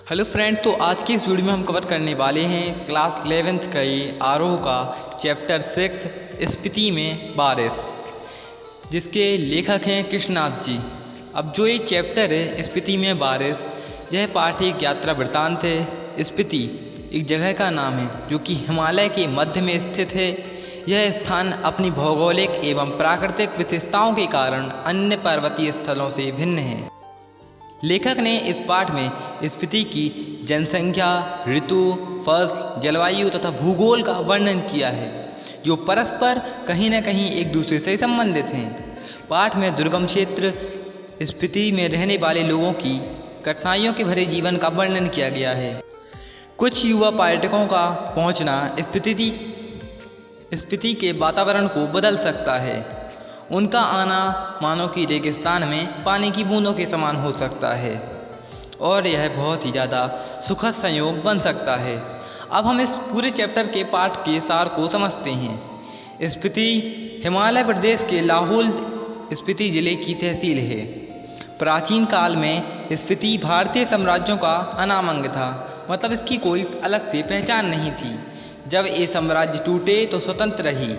Hello friend, तो आज की इस वीडियो में हम कवर करने वाले हैं क्लास 11th का ये आरोह का चैप्टर 6 स्पीति में बारिश, जिसके लेखक हैं कृष्णनाथ जी। अब जो ये चैप्टर है स्पीति में बारिश, यह पाठ एक यात्रा वृत्तांत है। स्पीति एक जगह का नाम है जो कि हिमालय के मध्य में स्थित है। यह स्थान अपनी भौगोलिक एवं प्राकृतिक विशेषताओं के कारण अन्य पर्वतीय स्थलों से भिन्न है। लेखक ने इस पाठ में स्पीति की जनसंख्या, ऋतु, फसल, जलवायु तथा भूगोल का वर्णन किया है, जो परस्पर कहीं न कहीं एक दूसरे से संबंधित हैं। पाठ में दुर्गम क्षेत्र स्पीति में रहने वाले लोगों की कठिनाइयों के भरे जीवन का वर्णन किया गया है। कुछ युवा पर्यटकों का पहुंचना स्पीति के वातावरण को बदल सकता है। उनका आना मानो कि रेगिस्तान में पानी की बूंदों के समान हो सकता है और यह बहुत ही ज़्यादा सुखद संयोग बन सकता है। अब हम इस पूरे चैप्टर के पाठ के सार को समझते हैं। स्पीति हिमालय प्रदेश के लाहौल स्पीति जिले की तहसील है। प्राचीन काल में स्पीति भारतीय साम्राज्यों का अनाम अंग था, मतलब इसकी कोई अलग से पहचान नहीं थी। जब ये साम्राज्य टूटे तो स्वतंत्र रही,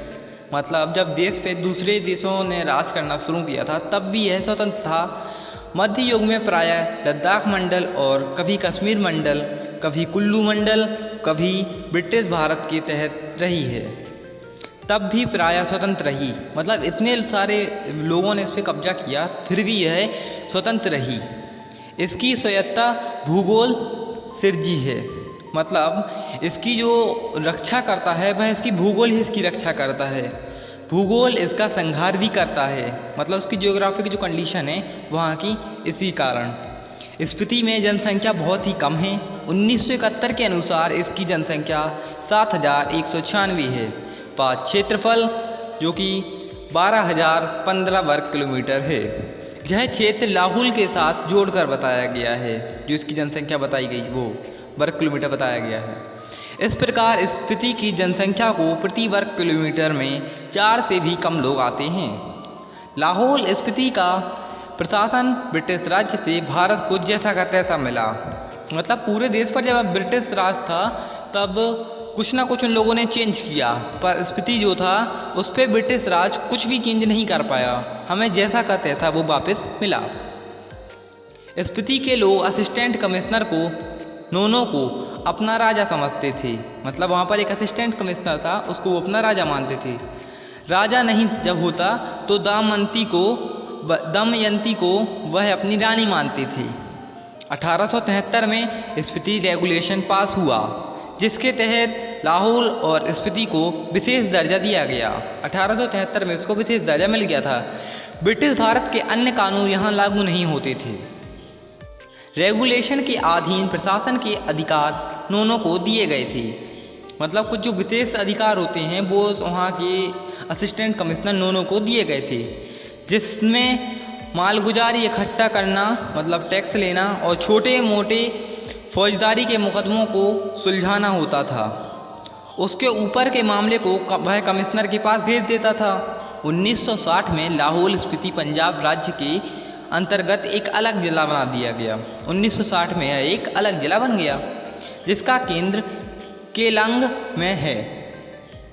मतलब जब देश पे दूसरे देशों ने राज करना शुरू किया था तब भी यह स्वतंत्र था। मध्य युग में प्रायः लद्दाख मंडल और कभी कश्मीर मंडल, कभी कुल्लू मंडल, कभी ब्रिटिश भारत के तहत रही है। तब भी प्रायः स्वतंत्र रही, मतलब इतने सारे लोगों ने इस पर कब्जा किया फिर भी यह स्वतंत्र रही। इसकी स्वायत्तता भूगोल सिरजी है, मतलब इसकी जो रक्षा करता है वह इसकी भूगोल ही इसकी रक्षा करता है। भूगोल इसका संहार भी करता है, मतलब उसकी जियोग्राफिक जो कंडीशन है वहाँ की इसी कारण। स्पीति में जनसंख्या बहुत ही कम है। 1971 के अनुसार इसकी जनसंख्या 7196 है। पास क्षेत्रफल जो कि 12,015 वर्ग किलोमीटर है। यह क्षेत्र लाहौल के साथ जोड़कर बताया गया है, जो इसकी जनसंख्या बताई गई वो वर्ग किलोमीटर बताया गया है। इस प्रकार स्पीति की जनसंख्या को प्रति वर्ग किलोमीटर में 4 से भी कम लोग आते हैं। लाहौल स्पीति का प्रशासन ब्रिटिश राज्य से भारत को जैसा का तैसा मिला, मतलब पूरे देश पर जब ब्रिटिश राज था तब कुछ ना कुछ उन लोगों ने चेंज किया, पर स्पीति जो था उस पर ब्रिटिश राज कुछ भी चेंज नहीं कर पाया। हमें जैसा का तैसा वो वापस मिला। स्पीति के लोग असिस्टेंट कमिश्नर को नोनो को अपना राजा समझते थे, मतलब वहाँ पर एक असिस्टेंट कमिश्नर था, उसको वो अपना राजा मानते थे। राजा नहीं जब होता तो दमयंती को वह अपनी रानी मानते थे। 1873 में स्पीति रेगुलेशन पास हुआ, जिसके तहत लाहौल और स्पीति को विशेष दर्जा दिया गया। 1873 में इसको विशेष दर्जा मिल गया था। ब्रिटिश भारत के अन्य कानून यहाँ लागू नहीं होते थे। रेगुलेशन के अधीन प्रशासन के अधिकार नोनो को दिए गए थे, मतलब कुछ जो विशेष अधिकार होते हैं वो वहाँ के असिस्टेंट कमिश्नर नोनो को दिए गए थे, जिसमें मालगुजारी इकट्ठा करना, मतलब टैक्स लेना, और छोटे मोटे फौजदारी के मुकदमों को सुलझाना होता था। उसके ऊपर के मामले को वह कमिश्नर के पास भेज देता था। 1960 में लाहौल स्पीति पंजाब राज्य के अंतर्गत एक अलग जिला बना दिया गया। 1960 में यह एक अलग जिला बन गया, जिसका केंद्र केलांग में है।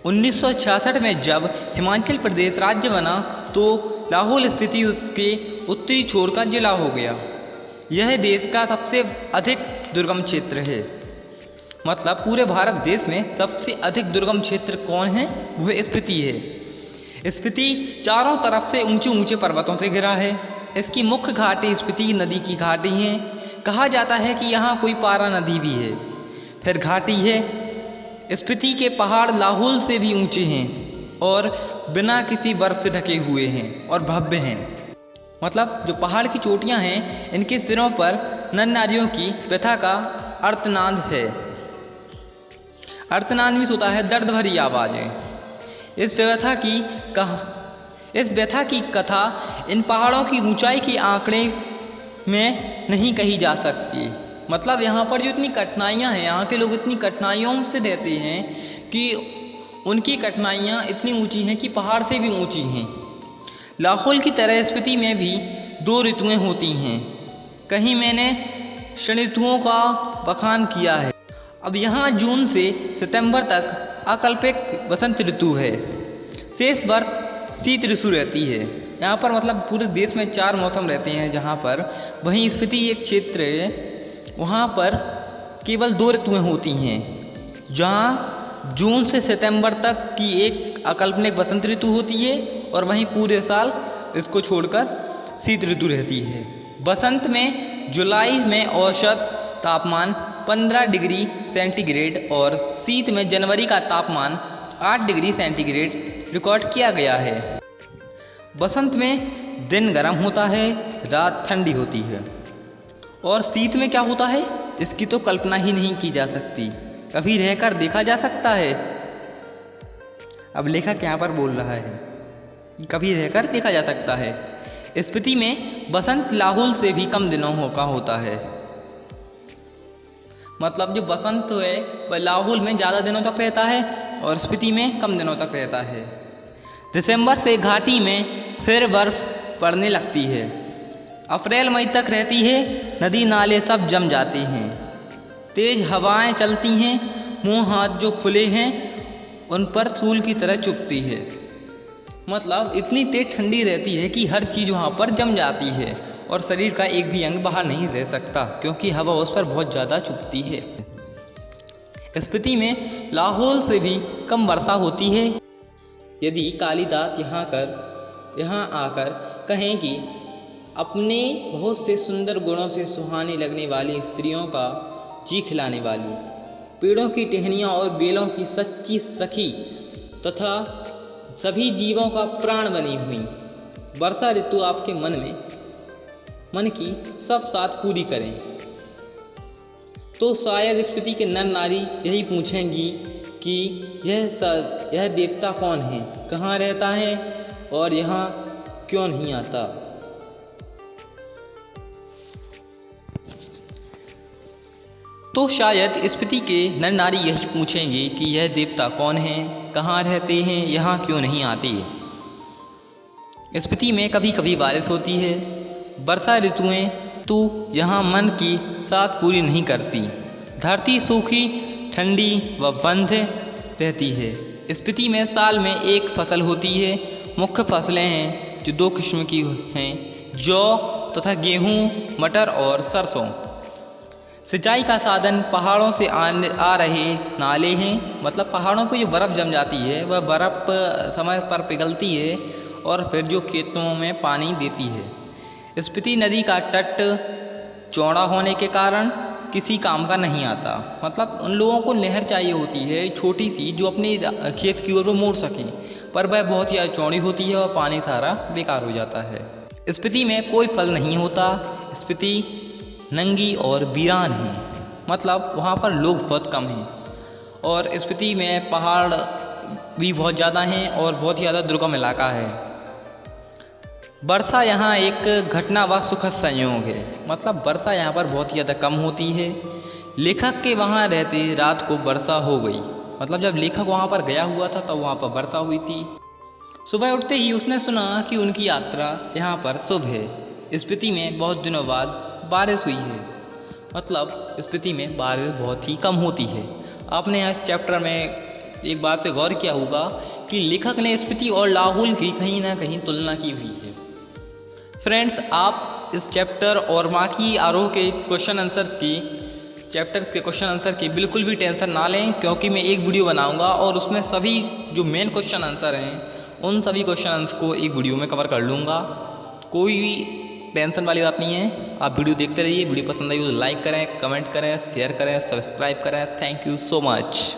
1966 में जब हिमाचल प्रदेश राज्य बना तो लाहौल स्पीति उसके उत्तरी छोर का जिला हो गया। यह देश का सबसे अधिक दुर्गम क्षेत्र है, मतलब पूरे भारत देश में सबसे अधिक दुर्गम क्षेत्र कौन है, वह स्पीति है। स्पीति चारों तरफ से ऊंचे ऊंचे पर्वतों से घिरा है। इसकी मुख्य घाटी स्पीति नदी की घाटी है। कहा जाता है कि यहाँ कोई पारा नदी भी है। फिर घाटी है। स्पीति के पहाड़ लाहौल से भी ऊंचे हैं और बिना किसी बर्फ से ढके हुए हैं और भव्य हैं, मतलब जो पहाड़ की चोटियाँ हैं इनके सिरों पर नर नारियों की व्यथा का अर्तनाद है। अर्तनाद में होता है दर्द भरी आवाज़ें। इस व्यथा की कथा इन पहाड़ों की ऊंचाई के आंकड़े में नहीं कही जा सकती, मतलब यहाँ पर जो इतनी कठिनाइयाँ हैं, यहाँ के लोग इतनी कठिनाइयों से रहते हैं कि उनकी कठिनाइयाँ इतनी ऊंची हैं कि पहाड़ से भी ऊंची हैं। लाहौल की तरह स्पीति में भी 2 ऋतुएं होती हैं। कहीं मैंने ऋतुओं का बखान किया है। अब यहाँ जून से सितंबर तक अकल्पित बसंत ऋतु है। शेष वर्ष शीत ऋतु रहती है। यहाँ पर मतलब पूरे देश में 4 मौसम रहते हैं जहाँ पर, वहीं स्पीति एक क्षेत्र है वहाँ पर केवल 2 ऋतुएँ होती हैं, जहाँ जून से सितंबर तक की एक अकल्पनिक बसंत ऋतु होती है और वहीं पूरे साल इसको छोड़कर शीत ऋतु रहती है। बसंत में जुलाई में औसत तापमान 15 डिग्री सेंटीग्रेड और शीत में जनवरी का तापमान 8 डिग्री सेंटीग्रेड रिकॉर्ड किया गया है। बसंत में दिन गर्म होता है, रात ठंडी होती है। और शीत में क्या होता है इसकी तो कल्पना ही नहीं की जा सकती, कभी रहकर देखा जा सकता है। अब लेखक यहाँ पर बोल रहा है कभी रहकर देखा जा सकता है। स्पीति में बसंत लाहौल से भी कम दिनों का होता है। मतलब जो बसंत है वह लाहौल में ज़्यादा दिनों तक रहता है और स्पीति में कम दिनों तक रहता है। दिसंबर से घाटी में फिर बर्फ पड़ने लगती है। अप्रैल मई तक रहती है। नदी नाले सब जम जाते हैं। तेज़ हवाएं चलती हैं। मुंह हाथ जो खुले हैं उन पर सूल की तरह चुभती है। मतलब इतनी तेज ठंडी रहती है कि हर चीज़ वहाँ पर जम जाती है और शरीर का एक भी अंग बाहर नहीं रह सकता क्योंकि हवा उस पर बहुत ज़्यादा चुभती है। स्पीति में लाहौल से भी कम वर्षा होती है। यदि कालिदास यहाँ आकर कहें कि अपने बहुत से सुंदर गुणों से सुहानी लगने वाली स्त्रियों का जी खिलाने वाली, पेड़ों की टहनियाँ और बेलों की सच्ची सखी तथा सभी जीवों का प्राण बनी हुई वर्षा ऋतु आपके मन की सब साथ पूरी करें, तो शायद स्पीति के नर नारी यही पूछेंगी कि यह देवता कौन है, कहाँ रहता है और यहाँ क्यों नहीं आता। तो शायद स्पीति के नर नारी यही पूछेंगे कि यह देवता कौन है, कहाँ रहते हैं, यहाँ क्यों नहीं आते। स्पीति में कभी कभी बारिश होती है। वर्षा ऋतुएँ तो यहाँ मन की साथ पूरी नहीं करती। धरती सूखी, ठंडी व बंद रहती है। स्पीति में साल में एक फसल होती है। मुख्य फसलें हैं जो 2 किस्म की हैं, जौ तथा गेहूँ, मटर और सरसों। सिंचाई का साधन पहाड़ों से आ रहे नाले हैं। मतलब पहाड़ों पे जो बर्फ़ जम जाती है वह बर्फ़ समय पर पिघलती है और फिर जो खेतों में पानी देती है। स्पीति नदी का तट चौड़ा होने के कारण किसी काम का नहीं आता। मतलब उन लोगों को नहर चाहिए होती है छोटी सी जो अपने खेत की ओर मोड़ सकें, पर वह बहुत ही ज़्यादा चौड़ी होती है और पानी सारा बेकार हो जाता है। स्पीति में कोई फल नहीं होता। स्पीति नंगी और वीरान है। मतलब वहाँ पर लोग बहुत कम हैं और स्पीति में पहाड़ भी बहुत ज़्यादा हैं और बहुत ही ज़्यादा दुर्गम इलाका है। वर्षा यहाँ एक घटना व सुखद संयोग है। मतलब वर्षा यहाँ पर बहुत ही ज़्यादा कम होती है। लेखक के वहाँ रहते रात को वर्षा हो गई। मतलब जब लेखक वहाँ पर गया हुआ था तब वहाँ पर वर्षा हुई थी। सुबह उठते ही उसने सुना कि उनकी यात्रा यहाँ पर शुभ है। स्पीति में बहुत दिनों बाद बारिश हुई है। मतलब स्पीति में बारिश बहुत ही कम होती है। आपने यहाँ इस चैप्टर में एक बात पे गौर किया होगा कि लेखक ने स्पीति और लाहौल की कहीं ना कहीं तुलना की हुई है। फ्रेंड्स, आप इस चैप्टर और बाकी आरोह के चैप्टर्स के क्वेश्चन आंसर की बिल्कुल भी टेंशन ना लें, क्योंकि मैं एक वीडियो बनाऊंगा और उसमें सभी जो मेन क्वेश्चन आंसर हैं उन सभी क्वेश्चन आंसर को एक वीडियो में कवर कर लूँगा। कोई भी टेंशन वाली बात नहीं है। आप वीडियो देखते रहिए। वीडियो पसंद आई तो लाइक करें, कमेंट करें, शेयर करें, सब्सक्राइब करें। Thank you so much.